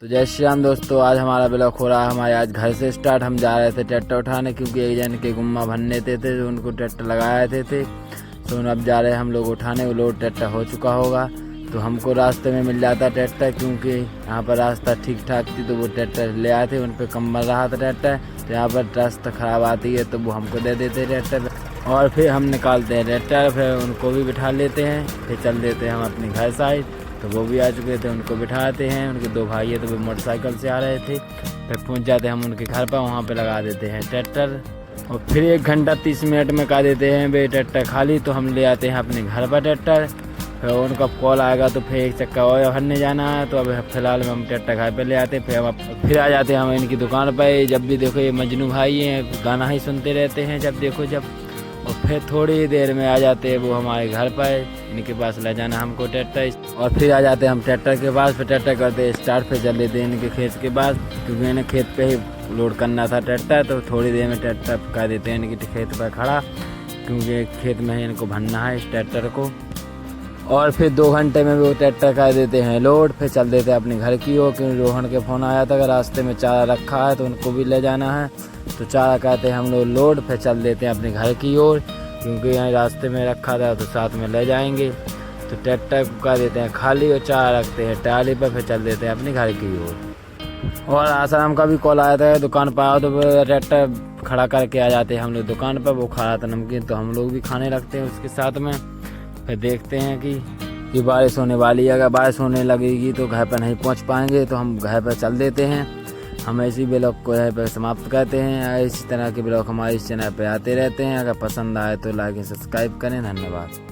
तो जय श्री राम दोस्तों, आज हमारा ब्लॉग हो रहा है हमारे आज घर से स्टार्ट। हम जा रहे थे ट्रैक्टर उठाने क्योंकि एक जन के गुम्मा भरने थे तो उनको ट्रैक्टर लगाए थे। तो अब जा रहे हैं हम लोग उठाने। वो लोड ट्रैक्टर हो चुका होगा तो हमको रास्ते में मिल जाता ट्रैक्टर, क्योंकि यहाँ पर रास्ता ठीक ठाक थी तो वो ट्रैक्टर ले आए थे। उन पर कम मिल रहा था ट्रैक्टर, तो यहाँ पर रास्ता ख़राब आती है तो वो हमको दे देते ट्रैक्टर और फिर हम निकालते हैं ट्रैक्टर। फिर उनको भी बिठा लेते हैं, फिर चल देते हैं हम अपने घर साइड। तो वो भी आ चुके थे, उनको बिठाते हैं। उनके दो भाई है तो वो मोटरसाइकिल से आ रहे थे। फिर पहुंच जाते हैं हम उनके घर पर, वहाँ पे लगा देते हैं ट्रैक्टर और फिर 1 घंटा 30 मिनट में कर देते हैं वे ट्रैक्टर खाली। तो हम ले आते हैं अपने घर पर ट्रैक्टर। फिर उनका कॉल आएगा तो फिर एक चक्का और भरने जाना है। तो अब फिलहाल में हम ट्रैक्टर घर पर ले आते हैं। फिर आ जाते हैं हम इनकी दुकान पर। जब भी देखो ये मजनू भाई हैं, गाना ही सुनते रहते हैं जब देखो जब। और फिर थोड़ी देर में आ जाते हैं वो हमारे घर पर। इनके पास ले जाना हमको ट्रैक्टर और फिर आ जाते हैं हम ट्रैक्टर के पास। फिर ट्रैक्टर करते हैं स्टार्ट। फिर चल लेते हैं इनके खेत के पास, क्योंकि इन्हें खेत पे ही लोड करना था ट्रैक्टर। तो थोड़ी देर में ट्रैक्टर कर देते हैं इनके खेत पर खड़ा, क्योंकि खेत में ही इनको भरना है इस ट्रैक्टर को। और फिर 2 घंटे में वो ट्रैक्टर कर देते हैं लोड। फिर चल देते हैं अपने घर की ओर, क्योंकि रोहन के फ़ोन आया था अगर रास्ते में चारा रखा है तो उनको भी ले जाना है। तो चारा कहते हैं हम लोग लोड। फिर चल देते हैं अपने घर की ओर, क्योंकि यहाँ रास्ते में रखा था तो साथ में ले जाएंगे। तो ट्रैक्टर को कर देते हैं खाली और चारा रखते हैं ट्राली पर। फिर चल देते हैं अपने घर की ओर। और आसाराम का भी कॉल आया था, दुकान पर आओ। तो ट्रैक्टर खड़ा करके आ जाते हैं हम लोग दुकान पर। वो खा रहा था नमकीन, तो हम लोग भी खाने लगते हैं उसके साथ में। फिर देखते हैं कि बारिश होने वाली है। अगर बारिश होने लगेगी तो घर पर नहीं पहुंच पाएंगे, तो हम घर पर चल देते हैं। हम इसी ब्लॉग को यहाँ पर समाप्त करते हैं। इसी तरह के ब्लॉग हमारे इस चैनल पर आते रहते हैं। अगर पसंद आए तो लाइक एंड सब्सक्राइब करें। धन्यवाद।